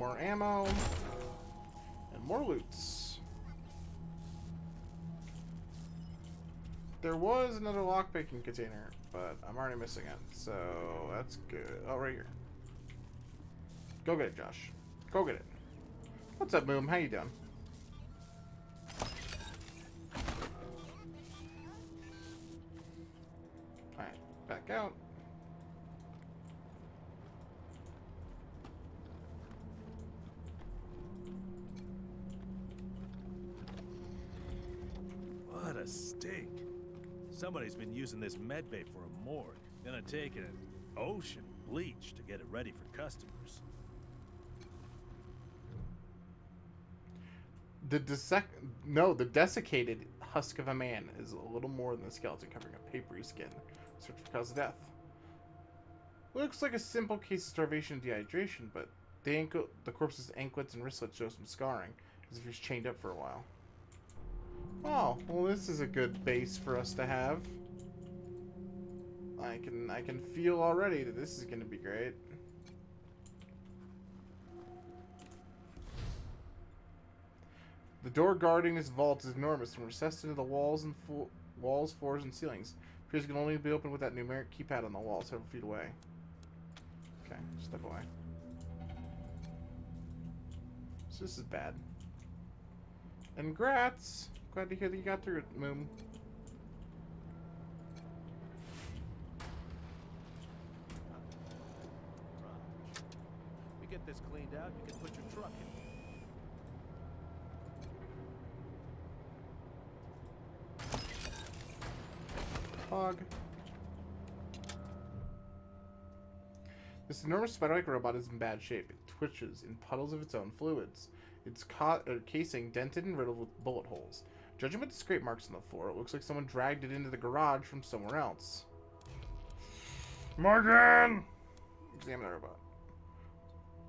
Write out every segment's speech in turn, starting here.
more ammo. And more loots. There was another lockpicking container, but I'm already missing it. So that's good. Oh, right here. Go get it, Josh. Go get it. What's up, Moom? How you doing? Alright, back out. What a stink. Somebody's been using this medbay for a morgue. Gonna take an ocean bleach to get it ready for customers. The desiccated husk of a man is a little more than a skeleton covering a papery skin. Search for cause of death. Looks like a simple case of starvation and dehydration, but the corpse's anklets and wristlets show some scarring, as if he was chained up for a while. Oh, well, this is a good base for us to have. I can feel already that this is going to be great. The door guarding this vault is enormous and recessed into the walls, floors, and ceilings. Appears it can only be opened with that numeric keypad on the wall, several feet away. Okay, step away. So this is bad. And grats! Glad to hear that you got through it, Moom. We get this cleaned out, you can put your truck in. Fog. This enormous spider-like robot is in bad shape. It twitches in puddles of its own fluids. Its casing dented and riddled with bullet holes. Judging by the scrape marks on the floor, it looks like someone dragged it into the garage from somewhere else. Morgan! Examine the robot.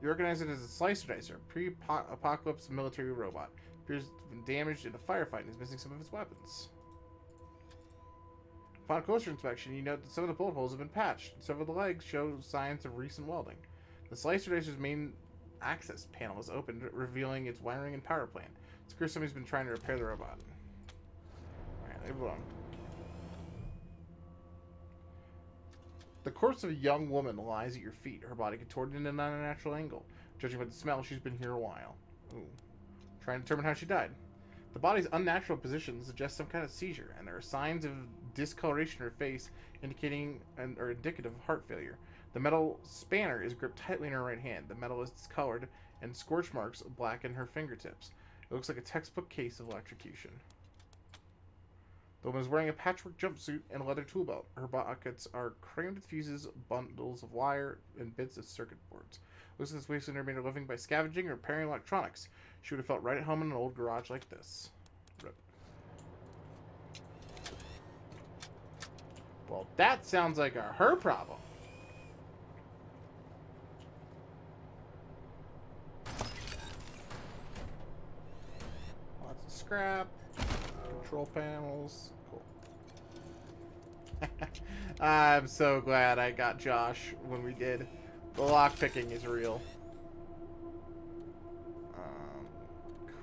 You recognize it as a slicer dicer, pre-apocalypse military robot. Appears to have been damaged in a firefight and is missing some of its weapons. Upon closer inspection, you note that some of the bullet holes have been patched, and several of the legs show signs of recent welding. The slicer dicer's main access panel is opened, revealing its wiring and power plant. It's clear somebody's been trying to repair the robot. Alright, leave it alone. The corpse of a young woman lies at your feet, her body contorted in an unnatural angle. Judging by the smell, she's been here a while. Ooh. Trying to determine how she died. The body's unnatural position suggests some kind of seizure, and there are signs of discoloration in her face, indicating or indicative of heart failure. The metal spanner is gripped tightly in her right hand. The metal is discolored, and scorch marks blacken her fingertips. It looks like a textbook case of electrocution. The woman is wearing a patchwork jumpsuit and a leather tool belt. Her pockets are crammed with fuses, bundles of wire, and bits of circuit boards. Looks like this Wasteland remained living by scavenging and repairing electronics. She would have felt right at home in an old garage like this. Rip. Well, that sounds like her problem. Lots of scrap. Control panels. Cool. I'm so glad I got Josh when we did. The lockpicking is real.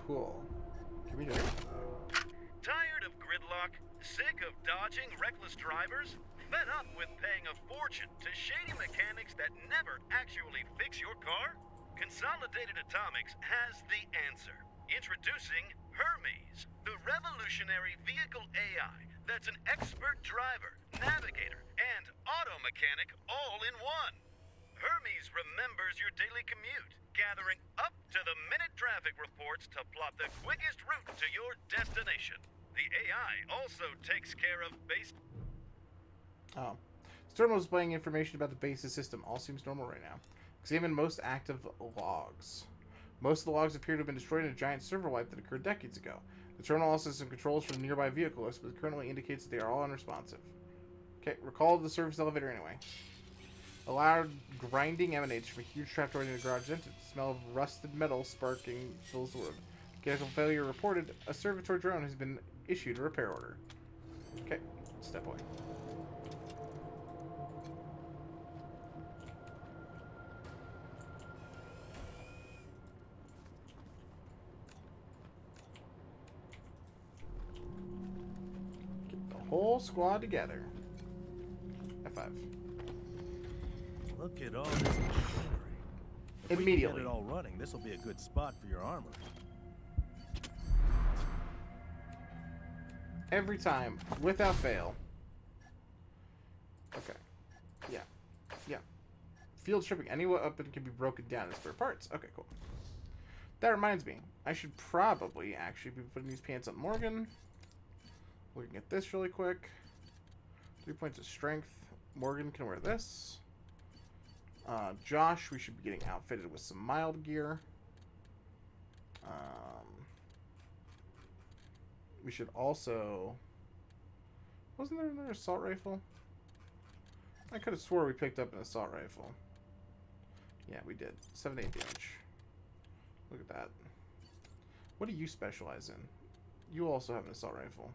Cool. Give me that. Tired of gridlock? Sick of dodging reckless drivers? Fed up with paying a fortune to shady mechanics that never actually fix your car? Consolidated Atomics has the answer. Introducing Hermes, the revolutionary vehicle AI that's an expert driver, navigator, and auto mechanic all in one. Hermes remembers your daily commute, gathering up-to-the-minute traffic reports to plot the quickest route to your destination. The AI also takes care of base... Oh. Storm is displaying information about the base's system. All seems normal right now. Examine most active logs. Most of the logs appear to have been destroyed in a giant server wipe that occurred decades ago. The terminal also has some controls for the nearby vehicle list, but currently indicates that they are all unresponsive. Okay, recall the service elevator anyway. A loud grinding emanates from a huge trapdoor in the garage vent. The smell of rusted metal sparking fills the room. Mechanical failure reported. A servitor drone has been issued a repair order. Okay, step away. whole squad together. F5. Look at all this machinery. If we can Immediately. get it all running, this will be a good spot for your armor. Every time, without fail. Okay. Yeah. Yeah. Field stripping. Any weapon can be broken down in spare parts. Okay, cool. That reminds me. I should probably actually be putting these pants on Morgan. Looking at this really quick. 3 points of strength. Morgan can wear this. Josh, we should be getting outfitted with some mild gear. We should also... Wasn't there another assault rifle? I could have swore we picked up an assault rifle. Yeah, we did. 7 to 8 damage. Look at that. What do you specialize in? You also have an assault rifle.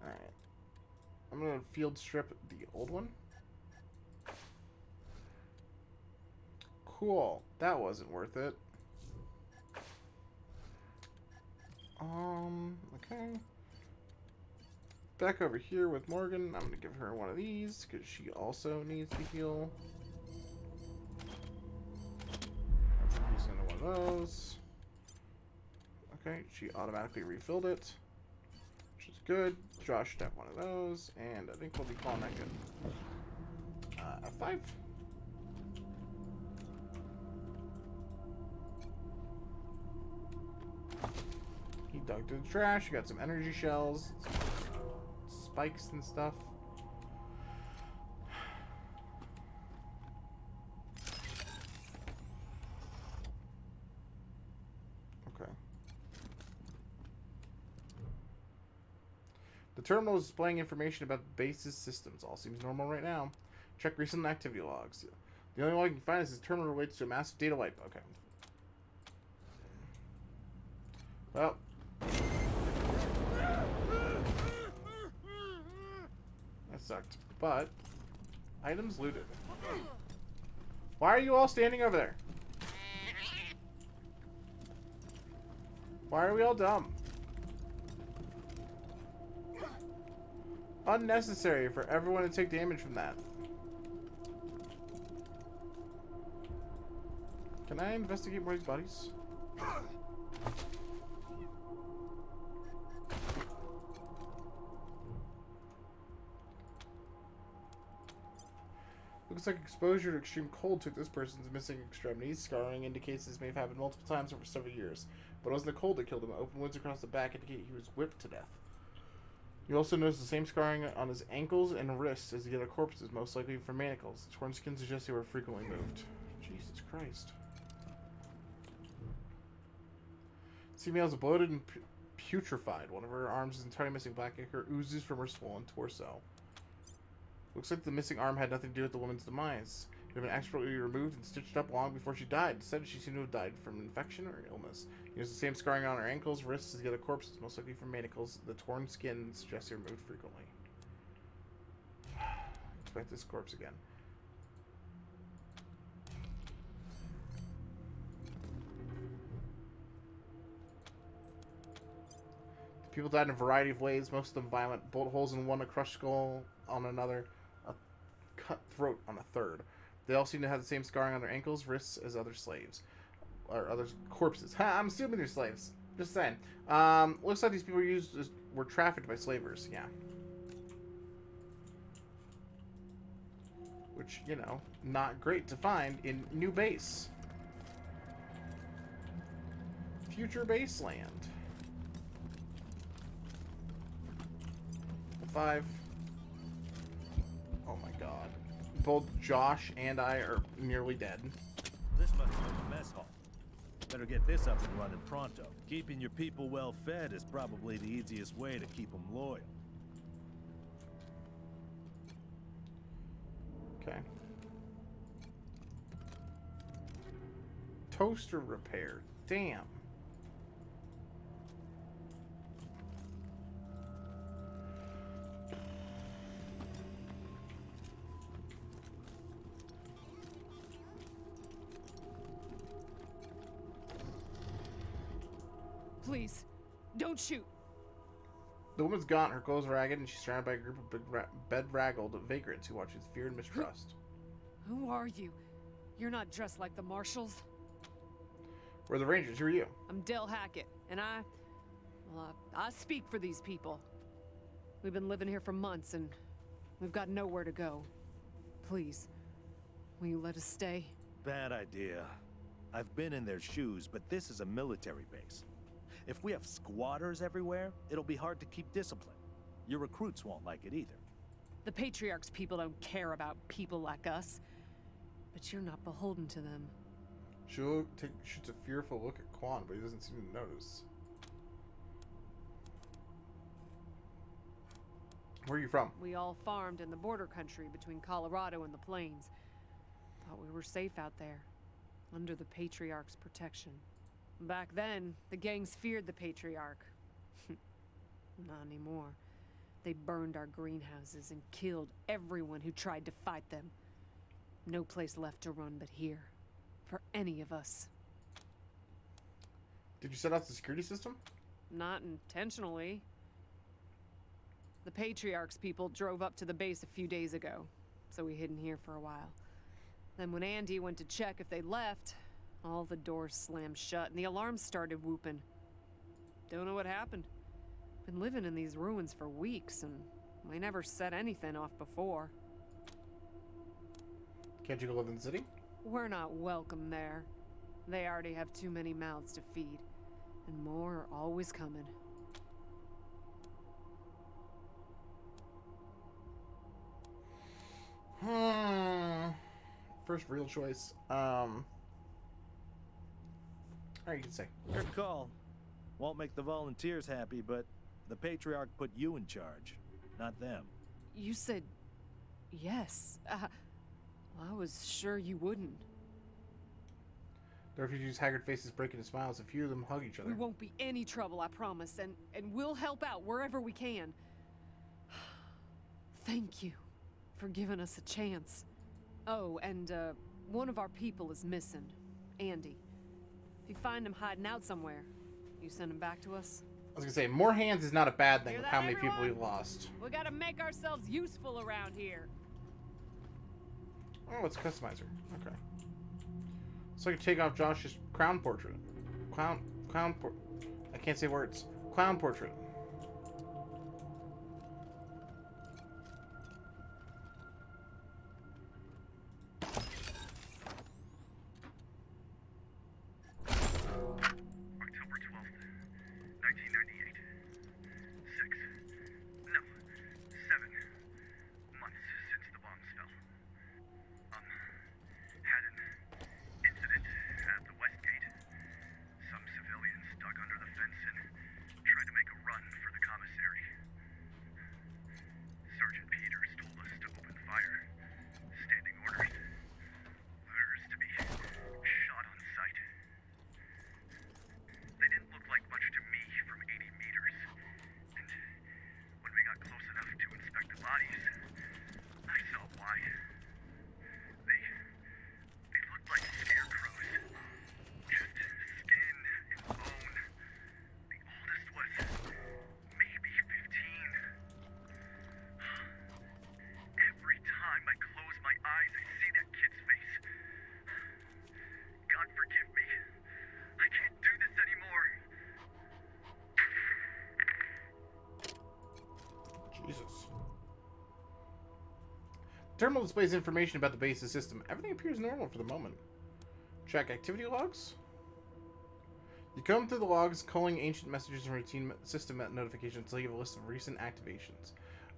Alright. I'm going to field strip the old one. Cool. That wasn't worth it. Okay. Back over here with Morgan. I'm going to give her one of these because she also needs to heal. Use another one of those. Okay, she automatically refilled it, which is good. Josh should have one of those, and I think we'll be calling that good. F5. He dug through the trash. He got some energy shells, spikes and stuff. Okay. The terminal is displaying information about the base's systems. All seems normal right now. Check recent activity logs. The only one I can find is the terminal relates to a massive data wipe. Okay. Well. That sucked. But, items looted. Why are you all standing over there? Why are we all dumb? Unnecessary for everyone to take damage from that. Can I investigate more of these bodies? Looks like exposure to extreme cold took this person's missing extremities. Scarring indicates this may have happened multiple times over several years. But it wasn't the cold that killed him. Open wounds across the back indicate he was whipped to death. You also notice the same scarring on his ankles and wrists as the other corpses, most likely from manacles. The torn skin suggests they were frequently moved. Jesus Christ. Female is bloated and putrefied. One of her arms is entirely missing. Black ichor oozes from her swollen torso. Looks like the missing arm had nothing to do with the woman's demise. It had been expertly removed and stitched up long before she died. Instead, she seemed to have died from infection or illness. There's the same scarring on her ankles, wrists as the other corpses, most likely from manacles. The torn skin suggests they were removed frequently. Expect this corpse again. People died in a variety of ways, most of them violent. Bullet holes in one, a crushed skull on another, a cut throat on a third. They all seem to have the same scarring on their ankles, wrists as other slaves. Or other corpses. Ha, I'm assuming they're slaves. Just saying. Looks like these people were trafficked by slavers. Yeah. Which, you know, not great to find in new base. Future Wasteland. 5. Oh my god. Both Josh and I are nearly dead. This must be the mess hall. Better get this up and running pronto. Keeping your people well fed is probably the easiest way to keep them loyal. Okay. Toaster repair. Damn. Please, don't shoot. The woman's gaunt, her clothes ragged, and she's surrounded by a group of bedraggled vagrants who watch with fear and mistrust. Who are you? You're not dressed like the marshals. We're the Rangers. Who are you? I'm Del Hackett, and I speak for these people. We've been living here for months, and we've got nowhere to go. Please, will you let us stay? Bad idea. I've been in their shoes, but this is a military base. If we have squatters everywhere, it'll be hard to keep discipline. Your recruits won't like it either. The Patriarch's people don't care about people like us. But you're not beholden to them. She shoots a fearful look at Quan, but he doesn't seem to notice. Where are you from? We all farmed in the border country between Colorado and the plains. Thought we were safe out there, under the Patriarch's protection. Back then, the gangs feared the Patriarch. Not anymore. They burned our greenhouses and killed everyone who tried to fight them. No place left to run but here, for any of us. Did you set out the security system? Not intentionally. The Patriarch's people drove up to the base a few days ago, so we hid in here for a while. Then when Andy went to check if they left, all the doors slammed shut and the alarms started whooping. Don't know what happened. Been living in these ruins for weeks, and we never set anything off before. Can't you go live in the city? We're not welcome there. They already have too many mouths to feed, and more are always coming. First real choice. Alright, you can say. Good call. Won't make the volunteers happy, but the Patriarch put you in charge, not them. You said yes. I was sure you wouldn't. The refugees' haggard faces break into smiles. A few of them hug each other. We won't be any trouble, I promise, and we'll help out wherever we can. Thank you for giving us a chance. Oh, and one of our people is missing, Andy. If you find him hiding out somewhere, you send him back to us? I was gonna say, more hands is not a bad thing Hear with that, how many people everyone? we've lost. We gotta make ourselves useful around here. Oh, it's a customizer. Okay. So I can take off Josh's crown portrait. I can't say words. Clown portrait. October 12th, 1998. 7 months since the bombs fell. Had an incident at the West Gate. Some civilians dug under the fence and tried to make a run for the commissary. Sergeant Peters told us to open fire. Standing orders. Orders to be shot on sight. They didn't look like much to me from 80 meters. And when we got close enough to inspect the bodies, I saw why. They looked like scarecrows. Just skin and bone. The oldest was maybe 15. Every time I close my eyes, I see that kid's face. God forgive me. I can't do this anymore. Jesus. Terminal displays information about the base's system. Everything appears normal for the moment. Check activity logs. You comb through the logs, culling ancient messages and routine system notifications until you have a list of recent activations.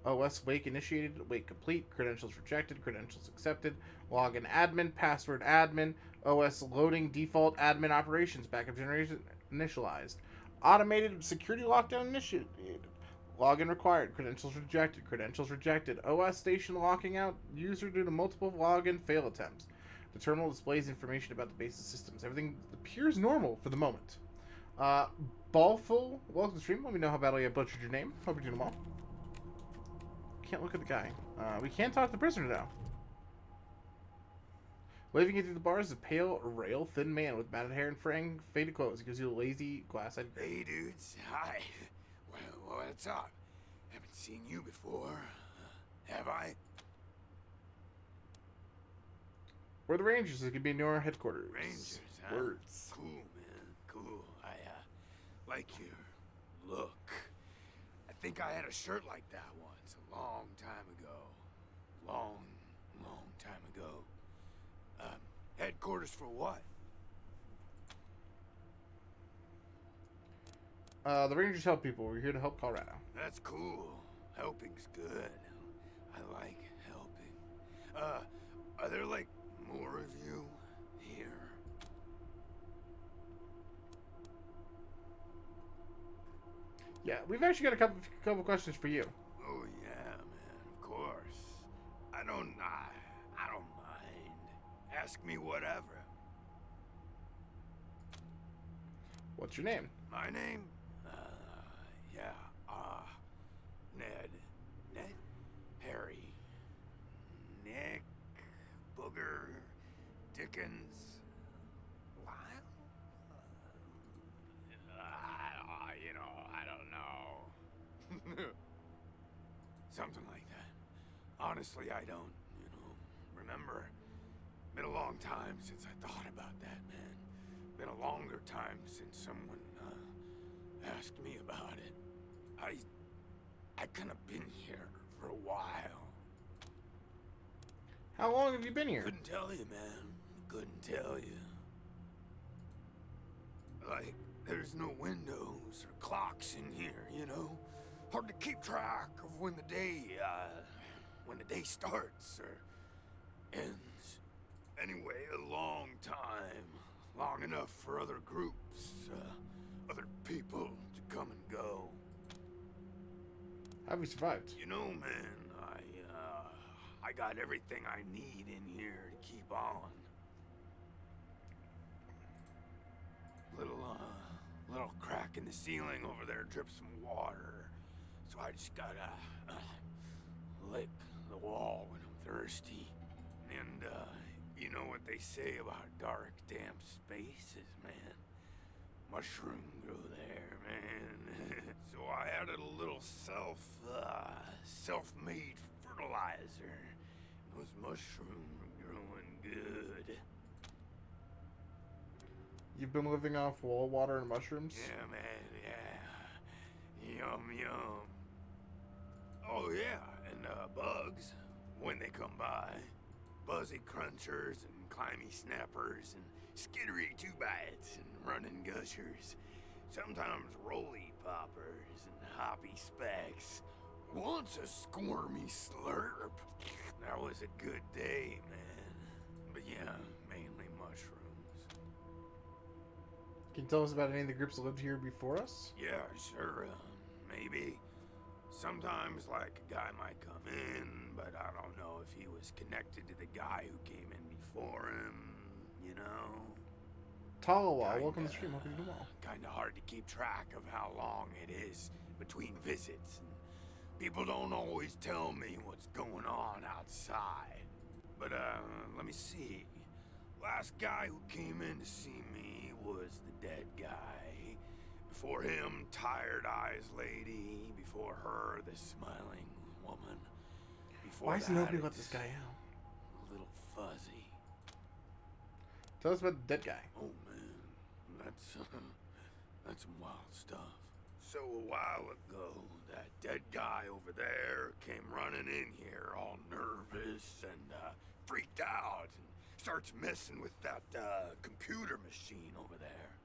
OS wake initiated, wake complete, credentials rejected, credentials accepted, login admin, password admin, OS loading default admin operations, backup generation initialized, automated security lockdown initiated, login required, credentials rejected, OS station locking out user due to multiple login fail attempts. The terminal displays information about the base's systems. Everything appears normal for the moment. Ballful, welcome to the stream. Let me know how badly I butchered your name. Hope you're doing well. Can't look at the guy. We can't talk to the prisoner now. Waving into the bar is a pale, rail-thin man with matted hair and fraying, faded clothes. He gives you a lazy, glass-eyed grin. Hey, dudes. Hi. Well, what's up? Haven't seen you before. Have I? We're the Rangers. It could be near our headquarters. Rangers, huh? Words. Cool, man. Cool. I like your look. I think I had a shirt like that once, a long time ago. Long time ago. Headquarters for what? The Rangers help people. We're here to help Colorado. That's cool. Helping's good. I like helping. Are there, like, more of you here? Yeah, we've actually got a couple questions for you. Oh, yeah, man, of course. I don't mind. Ask me whatever. What's your name? My name? Ned. Harry. Nick. Booger. Dickens. Lyle? I don't know. Something like that. Honestly, I don't, remember. Been a long time since I thought about that, man. Been a longer time since someone, asked me about it. I kind of been here for a while. How long have you been here? Couldn't tell you, man. Couldn't tell you. Like, there's no windows or clocks in here, Hard to keep track of when the day starts or ends. Anyway, a long time. Long enough for other groups, other people to come and go. How have you survived? Man, I got everything I need in here to keep on. Little crack in the ceiling over there drips some water. So I just gotta lick the wall when I'm thirsty. And you know what they say about dark, damp spaces, man. Mushroom grow there, man. So I added a little self-made fertilizer. Those mushrooms are growing good. You've been living off wall water and mushrooms? Yeah, man, yeah. Yum. Oh, yeah, and bugs, when they come by. Buzzy crunchers and climby snappers and skittery two-bites and running gushers. Sometimes roly poppers and hoppy specks. Once a squirmy slurp. That was a good day, man. But yeah, mainly mushrooms. Can you tell us about any of the groups that lived here before us? Yeah, sure, maybe. Sometimes, like, a guy might come in, but I don't know if he was connected to the guy who came in before him, Talawa, welcome to the stream. Hope you're doing well. Kinda hard to keep track of how long it is between visits, and people don't always tell me what's going on outside. But, let me see. Last guy who came in to see me was the dead guy. Before him, Tired Eyes Lady. Before her, the Smiling Woman. Before Why isn't that, nobody let it's this guy out? a little fuzzy. Tell us about the dead guy. Oh man, that's some wild stuff. So a while ago, that dead guy over there came running in here all nervous and freaked out and starts messing with that computer machine over there.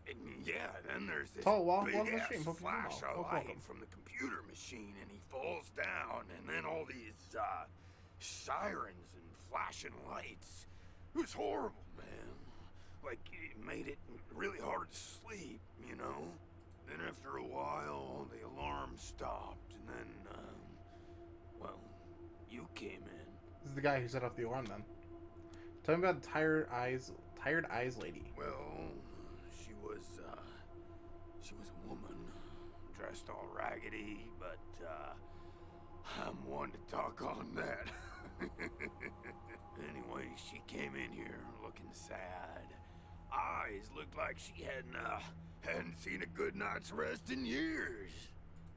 And yeah, then there's this Welcome to the big-ass stream. Hope you're doing flash well. of light Welcome. from the computer machine, and he falls down, and then all these sirens and flashing lights. It was horrible, man. Like, it made it really hard to sleep, Then after a while, the alarm stopped, and then, well, you came in. This is the guy who set off the alarm then. Tell me about the Tired Eyes Lady. Well, she was a woman, dressed all raggedy, but I'm one to talk on that. Anyway, she came in here looking sad. Eyes looked like she hadn't seen a good night's rest in years.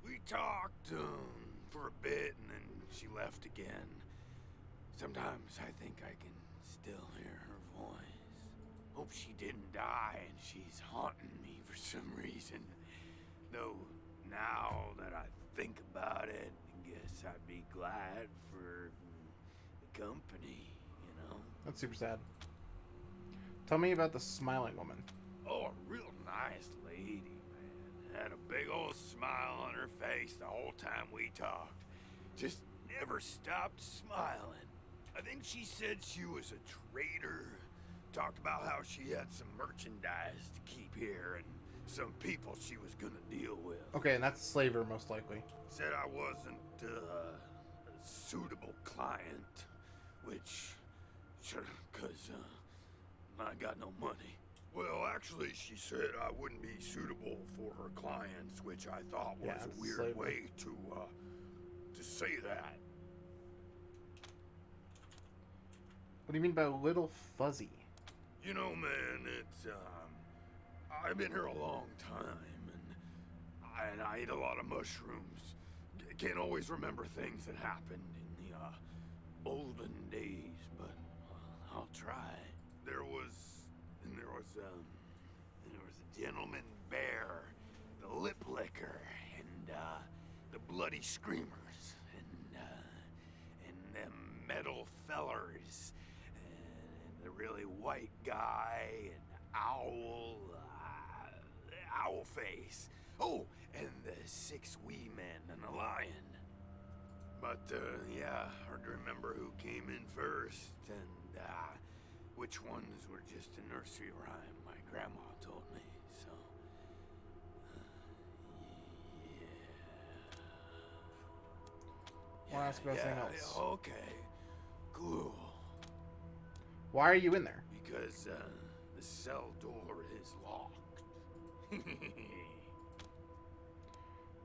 We talked for a bit, and then she left again. Sometimes I think I can still hear her voice. Hope she didn't die and she's haunting me for some reason. Though, now that I think about it, I guess I'd be glad for the company, you know? That's super sad. Tell me about the smiling woman. Oh, a real nice lady, man. Had a big old smile on her face the whole time we talked. Just never stopped smiling. I think she said she was a trader. Talked about how she had some merchandise to keep here and some people she was gonna deal with. Okay, and that's Slaver, most likely. Said I wasn't a suitable client, which, sure, cause I got no money. Well, actually, she said I wouldn't be suitable for her clients, which I thought was a weird Slaver. way to say that. What do you mean by little fuzzy? You know, man, it's I've been here a long time, and I eat a lot of mushrooms. Can't always remember things that happened in the olden days, but I'll try. There was a gentleman bear, the lip licker, and the bloody screamers, and them metal fellers, and the really white guy, and owl face. Oh, and the 6 wee men and a lion. But yeah, hard to remember who came in first, and which ones were just a nursery rhyme my grandma told me, so... Wanna ask about something else? Yeah, okay. Cool. Why are you in there? Because the cell door is locked.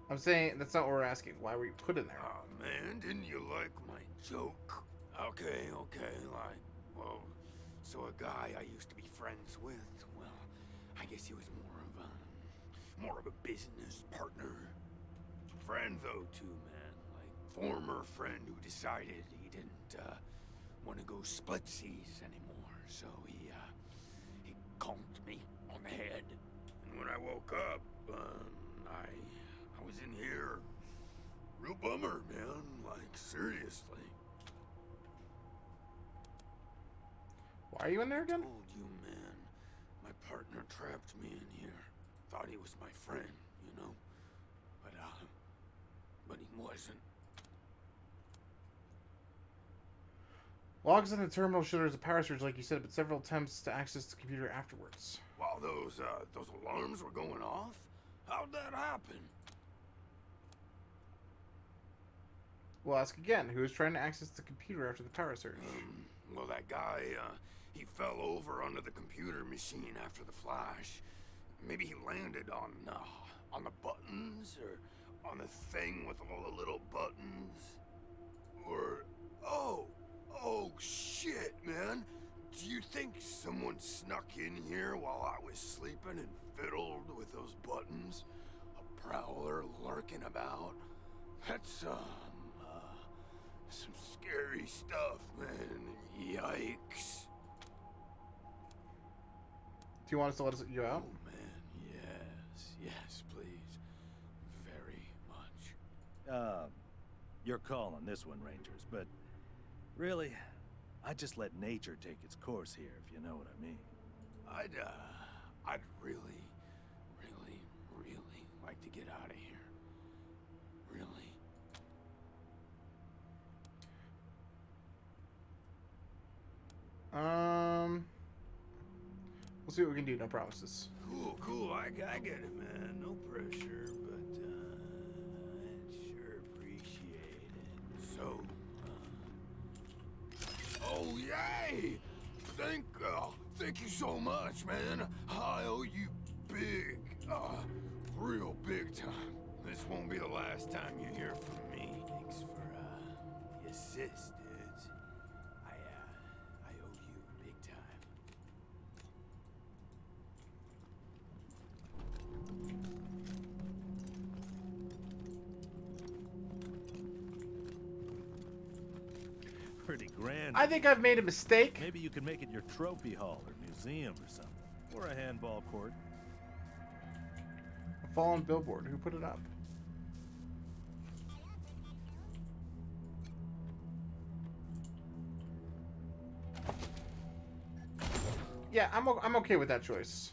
I'm saying that's not what we're asking. Why were you put in there? Aw, man, didn't you like my joke? Okay, like, well, so a guy I used to be friends with, well, I guess he was more of a business partner. Friend, though, too, man. Like, former friend who decided he didn't, want to go split seas anymore, so he conked me on the head. And when I woke up, I was in here. Real bummer, man. Like, seriously. Why are you in there again? Told you, man. My partner trapped me in here. Thought he was my friend, you know? But he wasn't. Logs in the terminal show there's a power surge, like you said, but several attempts to access the computer afterwards. While those alarms were going off? How'd that happen? We'll ask again. Who was trying to access the computer after the power surge? Well, that guy, he fell over onto the computer machine after the flash. Maybe he landed on the buttons, or on the thing with all the little buttons. Or, oh, shit, man. Do you think someone snuck in here while I was sleeping and fiddled with those buttons? A prowler lurking about? That's some scary stuff, man. Yikes. Do you want us to let you out? Oh, man, yes, please. Very much. Your call on this one, Rangers, but really, I just let nature take its course here, if you know what I mean. I'd really like to get out of here. Really. We'll see what we can do. No promises. Cool. I get it, man. No pressure, but I'd sure appreciate it. So, oh yay! Thank you so much, man. I owe you big, real big time. This won't be the last time you hear from me. Thanks for the assist, dudes. pretty grand. I think I've made a mistake. Maybe you can make it your trophy hall or museum or something. Or a handball court. A fallen billboard. Who put it up? Yeah, I'm okay with that choice.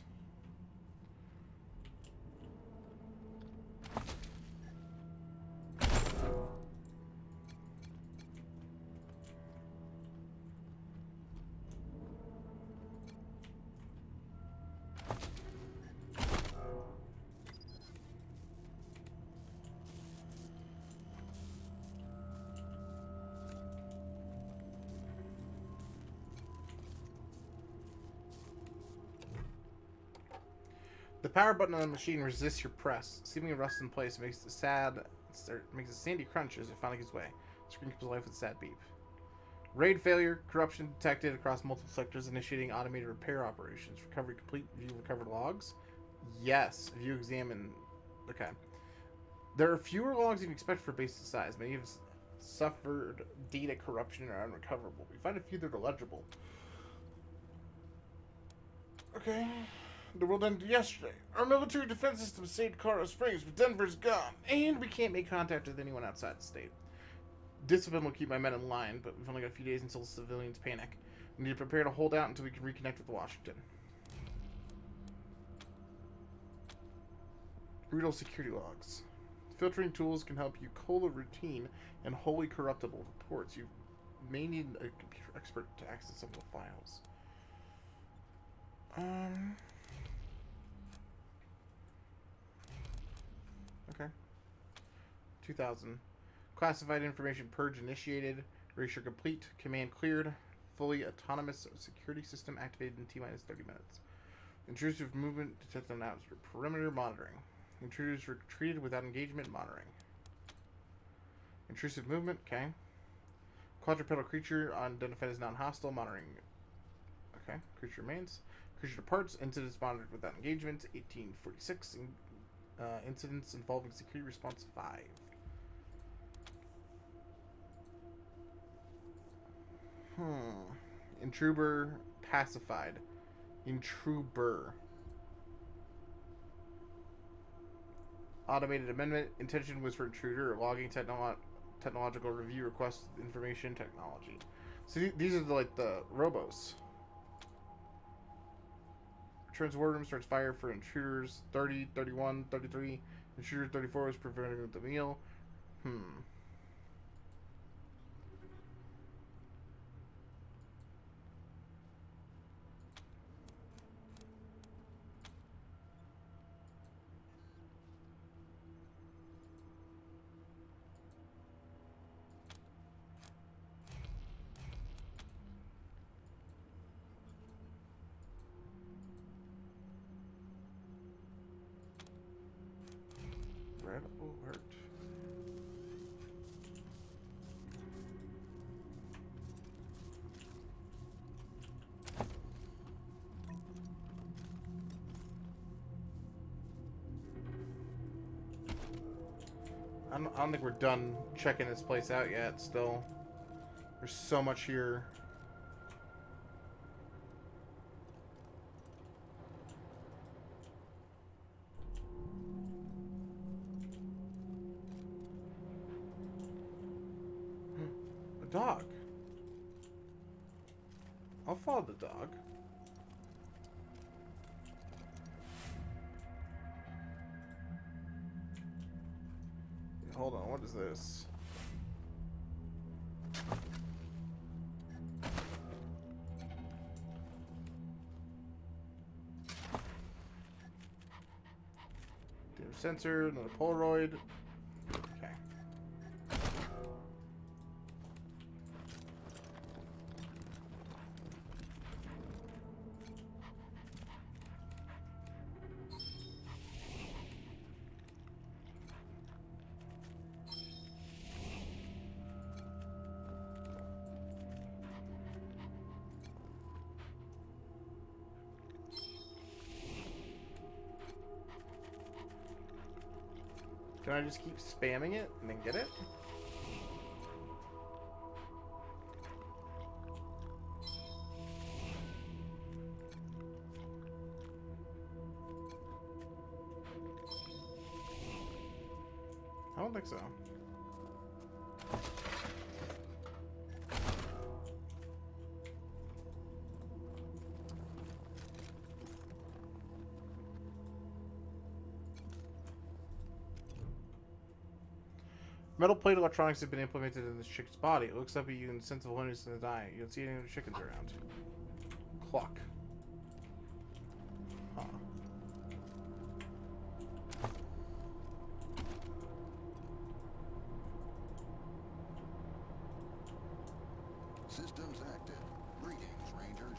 The power button on the machine resists your press. Seemingly rust in place makes a sandy crunch as it finally gives way. The screen comes alive with a sad beep. Raid failure. Corruption detected across multiple sectors, initiating automated repair operations. Recovery complete. View recovered logs. Yes. View examine. Okay. There are fewer logs than you expect for basic size. Many have suffered data corruption and are unrecoverable. We find a few that are legible. Okay. The world ended yesterday. Our military defense system saved Colorado Springs, but Denver's gone. And we can't make contact with anyone outside the state. Discipline will keep my men in line, but we've only got a few days until the civilians panic. We need to prepare to hold out until we can reconnect with Washington. Brutal security logs. Filtering tools can help you cull a routine and wholly corruptible reports. You may need a computer expert to access some of the files. Okay. 2000. Classified information purge initiated. Erasure complete. Command cleared. Fully autonomous security system activated in T-minus 30 minutes. Intrusive movement detected on outer perimeter monitoring. Intruders retreated without engagement monitoring. Intrusive movement, okay. Quadrupedal creature identified as non-hostile monitoring. Okay, creature remains. Creature departs. Incidents monitored without engagement. 1846. Incidents involving security response 5. Intruder pacified. Intruber. Automated amendment. Intention was for intruder. Logging technological review. Request information technology. So these are the robos. Returns war room, starts fire for intruders. 30, 31, 33. Intruder 34 was preventing the meal. Red alert. I don't think we're done checking this place out yet, still. There's so much here. A dog. I'll follow the dog. Hold on, what is this? Data sensor, another Polaroid. Okay. Can I just keep spamming it and then get it? don't think so. Metal plate electronics have been implemented in this chicken's body. It looks up at you and sense of holiness in the diet. You don't see any other chickens around. Clock. Huh. Systems active. Greetings, Rangers.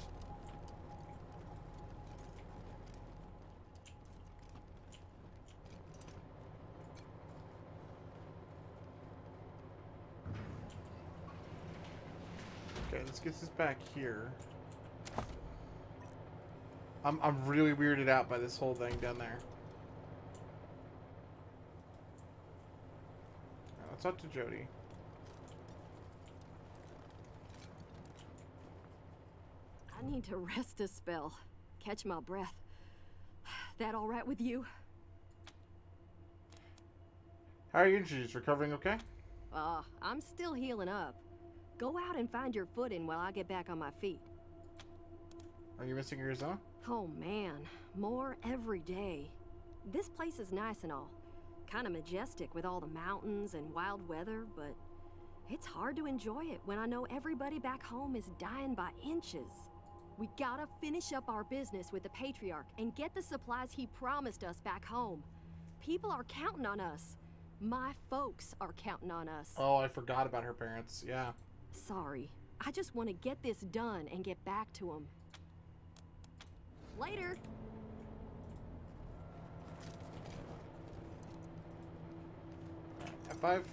Okay, let's get this back here. I'm really weirded out by this whole thing down there. Right, let's talk to Jody. I need to rest a spell. Catch my breath. That all right with you? How are your injuries? Recovering okay? I'm still healing up. Go out and find your footing while I get back on my feet. Are you missing Arizona? Oh man, more every day. This place is nice and all. Kind of majestic with all the mountains and wild weather, but it's hard to enjoy it when I know everybody back home is dying by inches. We gotta finish up our business with the Patriarch and get the supplies he promised us back home. People are counting on us. My folks are counting on us. Oh, I forgot about her parents. Yeah. Sorry. I just want to get this done and get back to them. Later! F5.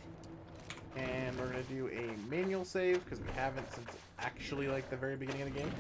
And we're going to do a manual save because we haven't since actually like the very beginning of the game.